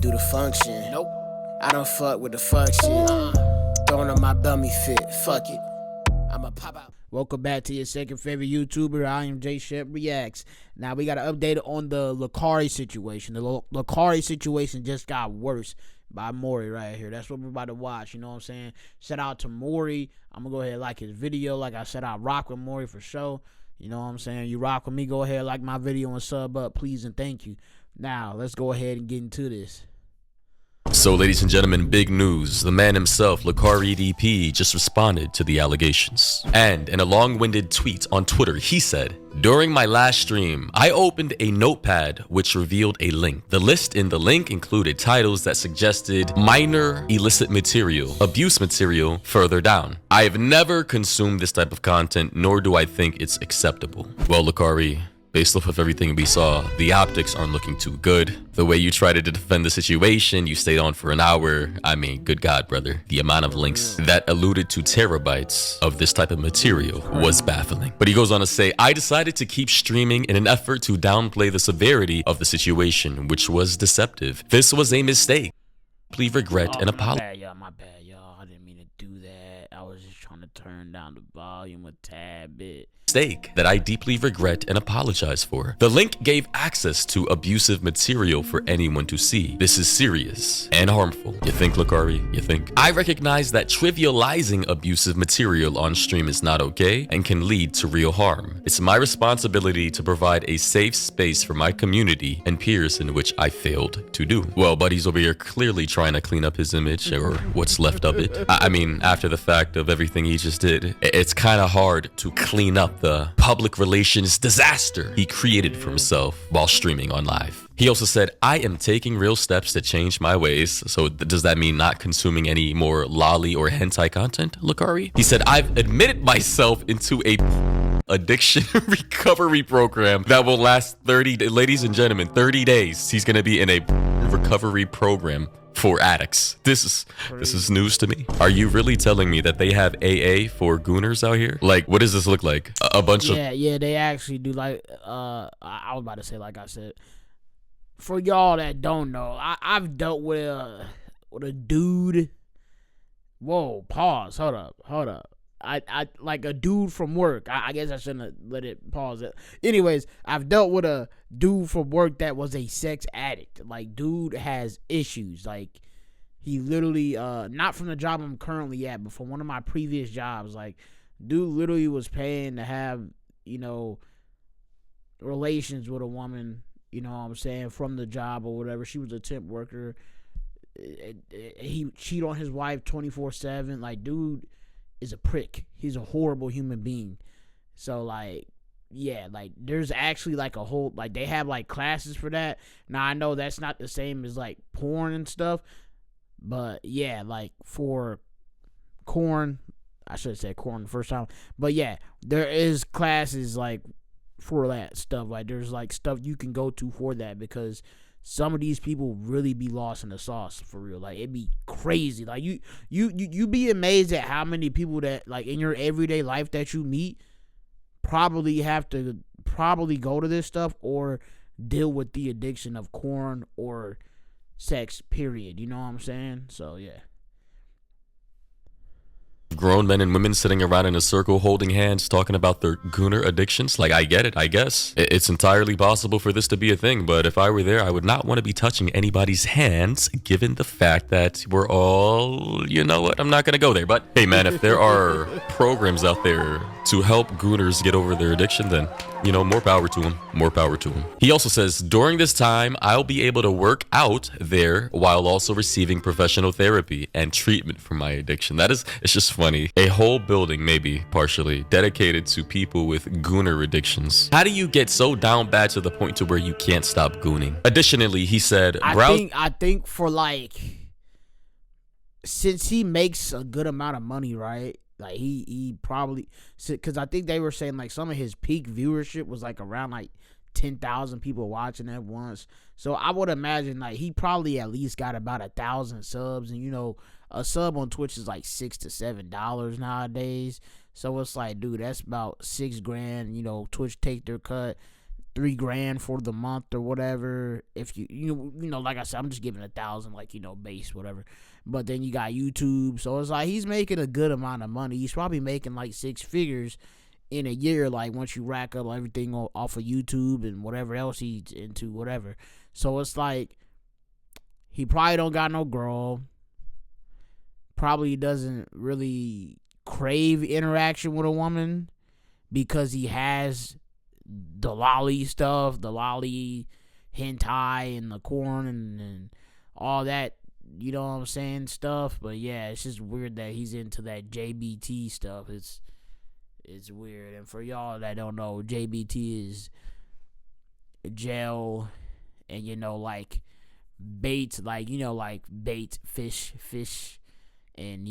do the function. Nope. I don't fuck with the fuck shit. Throwing on my dummy fit. Fuck it. I'ma pop out. Welcome back to your second favorite YouTuber. I am J Shep Reacts. Now we got an update on the Lacari situation. The Lacari situation just got worse by Maury right here. That's what we're about to watch. You know what I'm saying? Shout out to Maury. I'm gonna go ahead and like his video. Like I said, I rock with Maury for sure. You know what I'm saying? You rock with me, go ahead, like my video and sub up, please and thank you. Now let's go ahead and get into this. So, ladies and gentlemen, big news. The man himself, Lacari DP, just responded to the allegations. And in a long-winded tweet on Twitter, he said, "During my last stream, I opened a notepad which revealed a link. The list in the link included titles that suggested minor illicit material, abuse material further down. I have never consumed this type of content, nor do I think it's acceptable." Well, Lacari, based off of everything we saw, the optics aren't looking too good. The way you tried to defend the situation, you stayed on for an hour. I mean, good God, brother. The amount of links that alluded to terabytes of this type of material was baffling. But he goes on to say, "I decided to keep streaming in an effort to downplay the severity of the situation, which was deceptive. This was a mistake. Please regret and apologize." My bad, y'all. I didn't mean to do that. I was just trying to turn down the volume a tad bit. That I deeply regret and apologize for. The link gave access to abusive material for anyone to see. This is serious and harmful. You think, Lacari? You think? I recognize that trivializing abusive material on stream is not okay and can lead to real harm. It's my responsibility to provide a safe space for my community and peers, in which I failed to do. Well, buddy's over here clearly trying to clean up his image, or what's left of it. I mean, after the fact of everything he just did, it's kind of hard to clean up the public relations disaster he created for himself while streaming on live. He also said, "I am taking real steps to change my ways." So does that mean not consuming any more lolly or hentai content, Lacari? He said, "I've admitted myself into a addiction recovery program that will last 30 days. Ladies and gentlemen, 30 days. He's going to be in a recovery program for addicts. This is news to me. Are you really telling me that they have AA for gooners out here? Like, what does this look like? A bunch of... Yeah, they actually do. Like, I was about to say, like I said, for y'all that don't know, I've dealt with a dude. Whoa, pause. Hold up. I like a dude from work. I guess I shouldn't have let it pause it. Anyways, I've dealt with a dude from work that was a sex addict. Like, dude has issues. Like, he literally, not from the job I'm currently at, but from one of my previous jobs. Like, dude literally was paying to have, you know, relations with a woman, you know what I'm saying, from the job or whatever. She was a temp worker. He cheat on his wife 24/7. Like, dude is a prick. He's a horrible human being. So, like, yeah, like, there's actually, like, a whole, like, they have, like, classes for that. Now, I know that's not the same as, like, porn and stuff, but, yeah, like, for corn, I should have said corn the first time, but, yeah, there is classes, like, for that stuff. Like, there's, like, stuff you can go to for that, because some of these people really be lost in the sauce, for real. Like, it'd be crazy. Like, you be amazed at how many people that, like, in your everyday life that you meet probably have to go to this stuff or deal with the addiction of corn or sex, period. You know what I'm saying? So, yeah. Grown men and women sitting around in a circle holding hands talking about their gooner addictions. Like, I get it, I guess. It's entirely possible for this to be a thing, but if I were there, I would not want to be touching anybody's hands, given the fact that we're all, you know what, I'm not going to go there. But hey, man, if there are programs out there to help gooners get over their addiction, then, you know, more power to them. More power to them. He also says, "During this time, I'll be able to work out there while also receiving professional therapy and treatment for my addiction." It's just funny. A whole building, maybe partially, dedicated to people with gooner addictions. How do you get so down bad to the point to where you can't stop gooning? Additionally, he said, I think for, like, since he makes a good amount of money, right? Like, he probably, because I think they were saying, like, some of his peak viewership was, like, around, like, 10,000 people watching at once. So I would imagine, like, he probably at least got about 1,000 subs. And, you know, a sub on Twitch is like $6 to $7 nowadays. So it's like, dude, that's about $6 grand. You know, Twitch take their cut. $3,000 for the month or whatever. If you know, like I said, I'm just giving 1,000, like, base, whatever. But then you got YouTube, so it's like he's making a good amount of money. He's probably making like 6 figures in a year, like once you rack up everything off of YouTube and whatever else he's into, whatever. So it's like he probably don't got no girl. Probably doesn't really crave interaction with a woman because he has the lolly stuff, the lolly hentai and the corn and all that, you know what I'm saying, stuff. But yeah, it's just weird that he's into that JBT stuff. It's weird. And for y'all that don't know, JBT is jail and like bait, like like bait, fish and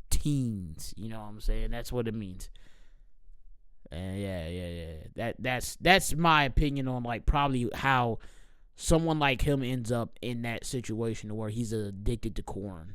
teens, you know what I'm saying? That's what it means. And yeah. That's my opinion on like probably how someone like him ends up in that situation where he's addicted to corn.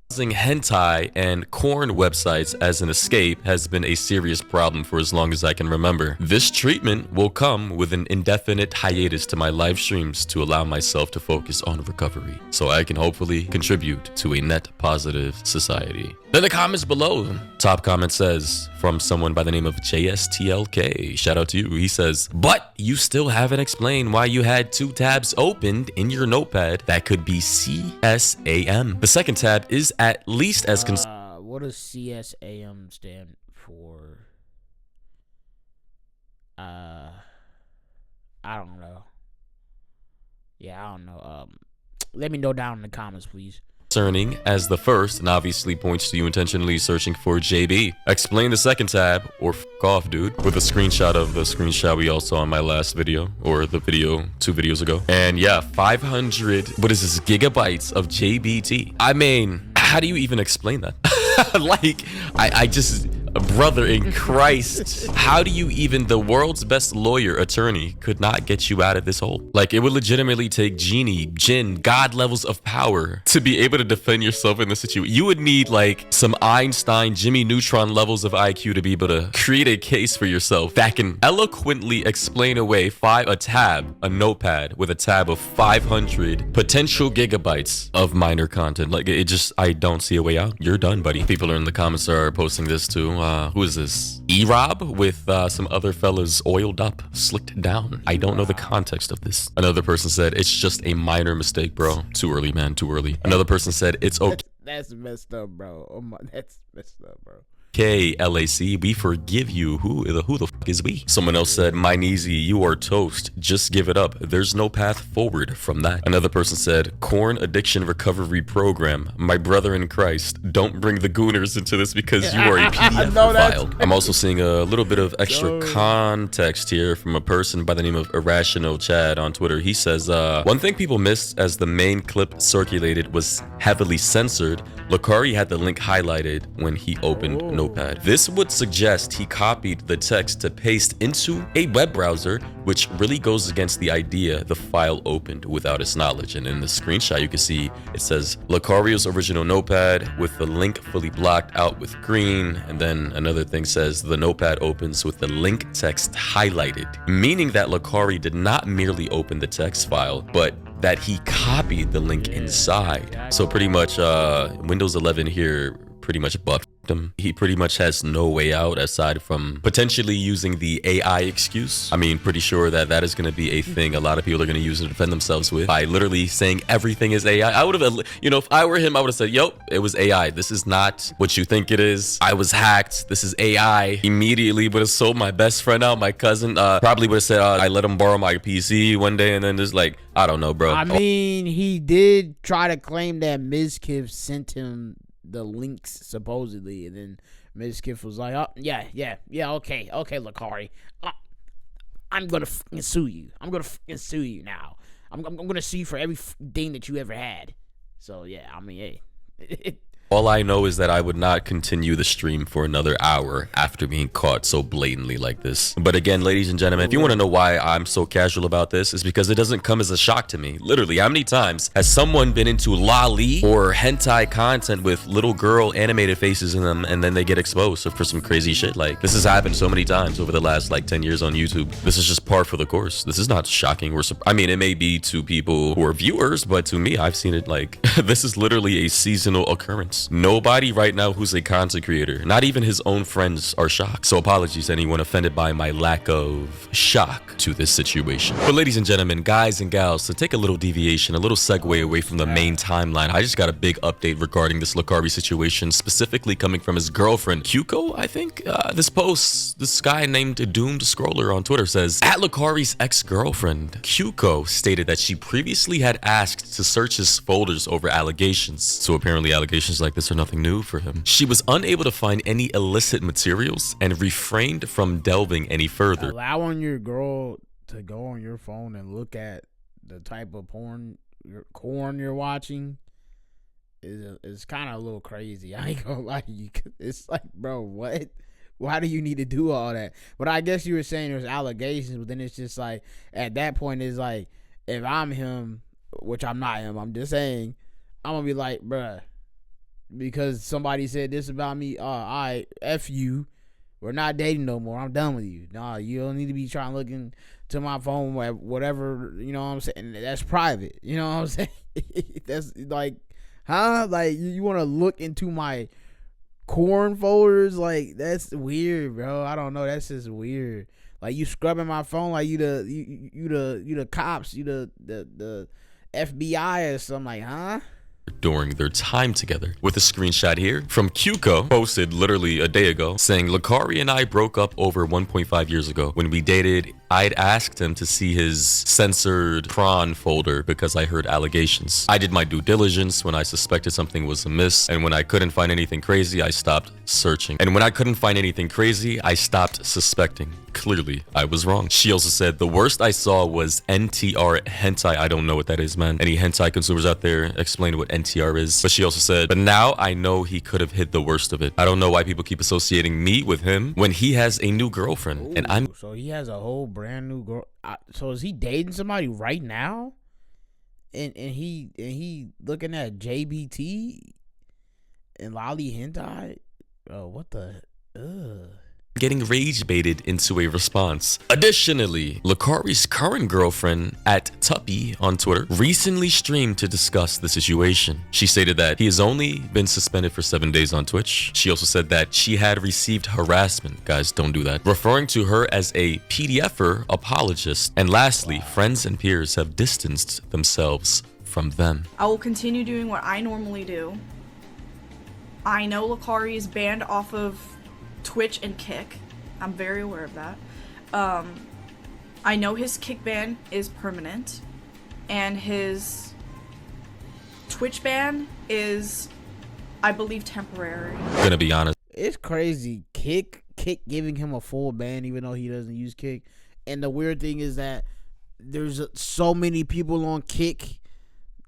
Using hentai and corn websites as an escape has been a serious problem for as long as I can remember. This treatment will come with an indefinite hiatus to my live streams to allow myself to focus on recovery, so I can hopefully contribute to a net positive society. Then the comments below. Top comment says, from someone by the name of JSTLK, shout out to you. He says, but you still haven't explained why you had 2 tabs opened in your notepad that could be CSAM. The second tab is at least as what does CSAM stand for? I don't know. Yeah, I don't know. Let me know down in the comments, please. Concerning as the first, and obviously points to you intentionally searching for JB. Explain the second tab, or f off, dude, with a screenshot of the screenshot we all saw in my last video, or the video 2 videos ago. And yeah, 500, what is this, gigabytes of JBT. I mean, how do you even explain that? Like, I just, brother in Christ, how do you even, the world's best lawyer attorney could not get you out of this hole? Like, it would legitimately take genie, jinn, god levels of power to be able to defend yourself in this situation. You would need like some Einstein, Jimmy Neutron levels of IQ to be able to create a case for yourself that can eloquently explain away a notepad with a tab of 500 potential gigabytes of minor content. Like, it just, I don't see a way out. You're done, buddy. People are in the comments are posting this too. Who is this? E-Rob with some other fellas oiled up, slicked down. I don't know the context of this. Another person said, it's just a minor mistake, bro. Too early, man, too early. Another person said, it's okay. That's messed up, bro. Oh my, that's messed up, bro. Okay, LAC, we forgive you. Who the fuck is we? Someone else said, mine easy, you are toast. Just give it up. There's no path forward from that. Another person said, corn addiction recovery program. My brother in Christ, don't bring the gooners into this because you are a PDF file. I'm also seeing a little bit of extra context here from a person by the name of Irrational Chad on Twitter. He says, one thing people missed as the main clip circulated was heavily censored. Lacari had the link highlighted when he opened Notepad. This would suggest he copied the text to paste into a web browser, which really goes against the idea the file opened without his knowledge. And in the screenshot, you can see it says Lacario's original Notepad with the link fully blocked out with green. And then another thing says the Notepad opens with the link text highlighted, meaning that Lacari did not merely open the text file, but that he copied the link inside. So pretty much Windows 11 here pretty much buffed him. He pretty much has no way out aside from potentially using the AI excuse. I mean, pretty sure that that is going to be a thing a lot of people are going to use to defend themselves with by literally saying everything is AI. I would have, if I were him, I would have said, yo, it was AI. This is not what you think it is. I was hacked. This is AI. Immediately would have sold my best friend out, my cousin. Probably would have said, I let him borrow my PC one day, and then just like, I don't know, bro. I mean, he did try to claim that Mizkif sent him the links supposedly, and then Mizkif was like, oh yeah, okay, Lacari, I'm gonna fucking sue you. I'm gonna fucking sue you now. I'm gonna sue you for everything that you ever had. So yeah, I mean, hey, All I know is that I would not continue the stream for another hour after being caught so blatantly like this. But again, ladies and gentlemen, if you want to know why I'm so casual about this, it's because it doesn't come as a shock to me. Literally, how many times has someone been into loli or hentai content with little girl animated faces in them and then they get exposed for some crazy shit? Like, this has happened so many times over the last like 10 years on YouTube. This is just par for the course. This is not shocking or I mean, it may be to people who are viewers, but to me, I've seen it like this is literally a seasonal occurrence. Nobody right now who's a content creator, not even his own friends, are shocked. So apologies to anyone offended by my lack of shock to this situation. But ladies and gentlemen, guys and gals, to take a little deviation, a little segue away from the main timeline, I just got a big update regarding this Lacari situation, specifically coming from his girlfriend, Kyuko, I think. This post, this guy named Doomed Scroller on Twitter says, at Lacari's ex-girlfriend, Kyuko stated that she previously had asked to search his folders over allegations. So apparently allegations like this are nothing new for him. She was unable to find any illicit materials and refrained from delving any further. Allowing your girl to go on your phone and look at the type of porn you're watching is kind of a little crazy. I ain't gonna lie to you. It's like, bro, what? Why do you need to do all that? But I guess you were saying there's allegations, but then it's just like, at that point, it's like, if I'm him, which I'm not him, I'm just saying, I'm gonna be like, bruh, because somebody said this about me, I F you, we're not dating no more, I'm done with you. Nah, you don't need to be trying to look into my phone, whatever, you know what I'm saying? That's private, you know what I'm saying? That's like, huh? Like, you want to look into my corn folders? Like, that's weird, bro. I don't know, that's just weird. Like, you scrubbing my phone like you the cops, you the FBI or something, like, huh? During their time together. With a screenshot here from Kyuko, posted literally a day ago, saying, Lacari and I broke up over 1.5 years ago. When we dated, I'd asked him to see his censored prawn folder because I heard allegations. I did my due diligence when I suspected something was amiss, and when I couldn't find anything crazy, I stopped searching. And when I couldn't find anything crazy, I stopped suspecting. Clearly, I was wrong. She also said, the worst I saw was NTR hentai. I don't know what that is, man. Any hentai consumers out there, explain what NTR is. But she also said, but now I know he could have hid the worst of it. I don't know why people keep associating me with him when he has a new girlfriend. Ooh, and I'm so he has a whole brand new girl. So is he dating somebody right now? And he looking at JBT and Lolly hentai? Oh, what the? getting rage baited into a response. Additionally, Lacari's current girlfriend at Tuppy on Twitter recently streamed to discuss the situation. She stated that he has only been suspended for 7 days on Twitch. She also said that she had received harassment. Guys, don't do that. Referring to her as a PDFer apologist. And lastly, friends and peers have distanced themselves from them. I will continue doing what I normally do. I know Lacari is banned off of Twitch and Kick. I'm very aware of that. I know his Kick ban is permanent, and his Twitch ban is, I believe, temporary. Gonna be honest. It's crazy. Kick giving him a full ban even though he doesn't use Kick. And the weird thing is that there's so many people on Kick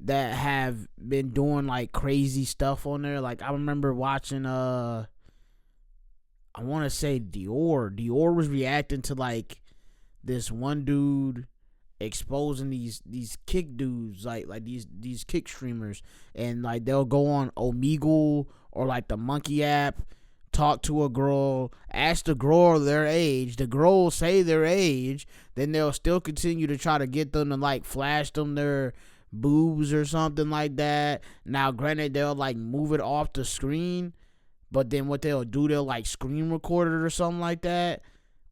that have been doing like crazy stuff on there. Like I remember watching I want to say Dior was reacting to like this one dude exposing these Kick dudes, like these Kick streamers, and like they'll go on Omegle or like the Monkey app, talk to a girl, ask the girl their age, the girl will say their age, then they'll still continue to try to get them to like flash them their boobs or something like that. Now granted, they'll like move it off the screen, but then what they'll do, they'll like screen record it or something like that,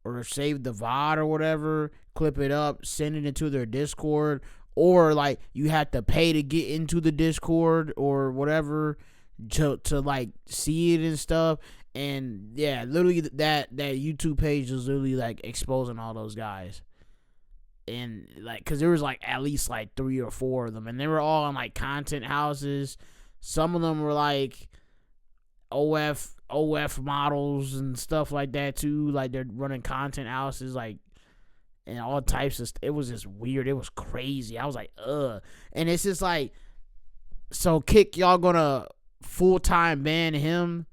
or save the VOD or whatever, clip it up, send it into their Discord, or like you have to pay to get into the Discord or whatever to like see it and stuff. And yeah, literally that YouTube page is literally like exposing all those guys. And like, cause there was like at least like 3 or 4 of them, and they were all in like content houses. Some of them were like OF models and stuff like that too. Like they're running content houses, like, and all types of. It was just weird. It was crazy. I was like, ugh. And it's just like, so Kick, y'all gonna full-time ban him.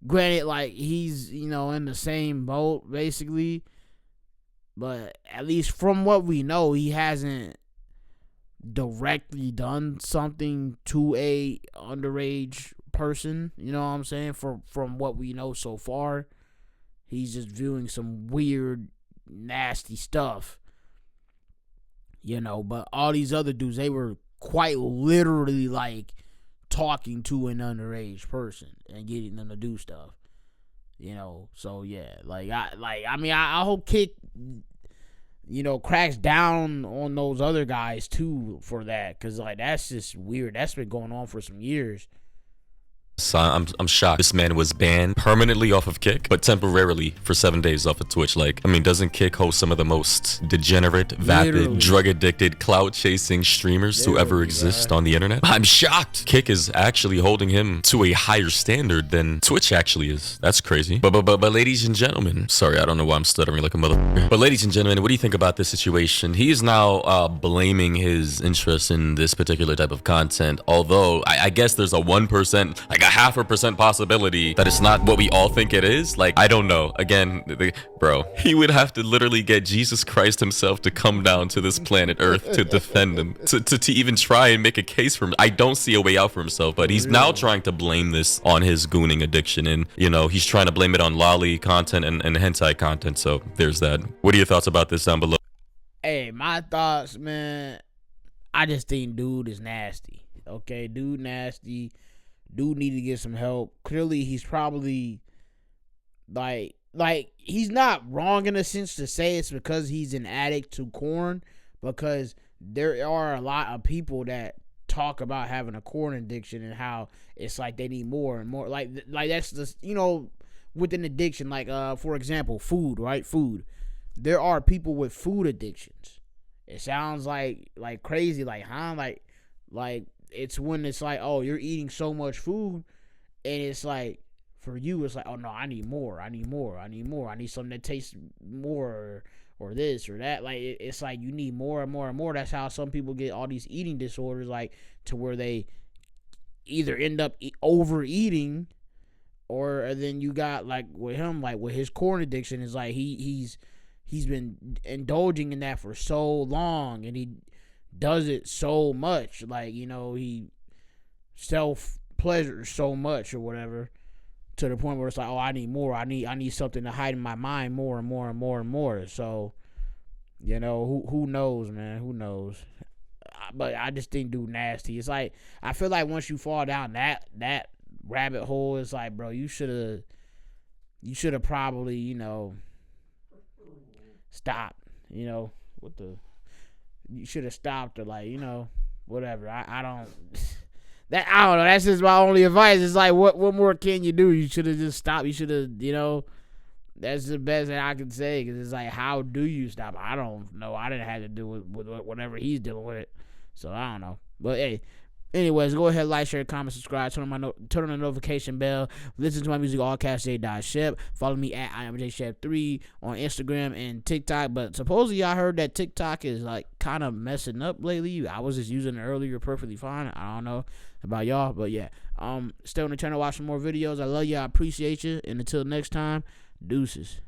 Granted, like, he's, in the same boat, basically. But at least from what we know, he hasn't directly done something to a underage person. You know what I'm saying? From what we know so far, he's just viewing some weird, nasty stuff. But all these other dudes, they were quite literally, like, talking to an underage person and getting them to do stuff. So yeah, I hope Kick, cracks down on those other guys too for that, cause like that's just weird. That's been going on for some years. So I'm shocked. This man was banned permanently off of Kick, but temporarily for 7 days off of Twitch. Like, I mean, doesn't Kick host some of the most degenerate, vapid, drug-addicted, clout-chasing streamers to ever exist on the internet? I'm shocked. Kick is actually holding him to a higher standard than Twitch actually is. That's crazy. But ladies and gentlemen, sorry, I don't know why I'm stuttering like a motherfucker. But ladies and gentlemen, what do you think about this situation? He is now blaming his interest in this particular type of content, although I guess there's a 1%, like a 0.5% possibility that it's not what we all think it is. Like, I don't know. Again, bro, he would have to literally get Jesus Christ himself to come down to this planet Earth to defend him, to even try and make a case for him. I don't see a way out for himself, but he's now trying to blame this on his gooning addiction, and he's trying to blame it on lolly content and hentai content. So there's that. What are your thoughts about this down below? Hey, my thoughts, man, I just think dude is nasty. Okay, dude nasty. Dude need to get some help. Clearly, he's probably like he's not wrong in a sense to say it's because he's an addict to corn, because there are a lot of people that talk about having a corn addiction and how it's like they need more and more. Like that's just, with an addiction, like for example, food, right? Food. There are people with food addictions. It sounds like crazy, like, huh? Like it's when it's like, oh, you're eating so much food, and it's like, for you, it's like, oh no, I need more. I need something that tastes more, or this or that. Like, it's like you need more and more and more. That's how some people get all these eating disorders, like, to where they either end up overeating, or then you got, like, with him, like with his corn addiction, is like he's been indulging in that for so long, and he does it so much, like, he self-pleasures so much or whatever, to the point where it's like, oh, I need more. I need something to hide in my mind more and more and more and more. So, who knows, man? Who knows? But I just think dude nasty. It's like, I feel like once you fall down that rabbit hole, it's like, bro, you should have probably, stopped. You should have stopped, or like, whatever. I don't know. That's just my only advice. It's like, what more can you do? You should have just stopped. You should have, that's the best that I can say, because it's like, how do you stop? I don't know. I didn't have to do with whatever he's dealing with. So I don't know. But hey, anyways, go ahead, like, share, comment, subscribe, turn on the notification bell, listen to my music, allcastj.shep. Follow me at IamJShep3 on Instagram and TikTok. But supposedly I heard that TikTok is like kind of messing up lately. I was just using it earlier perfectly fine. I don't know about y'all, but yeah. Stay on the channel, watch some more videos. I love you. I appreciate you. And until next time, deuces.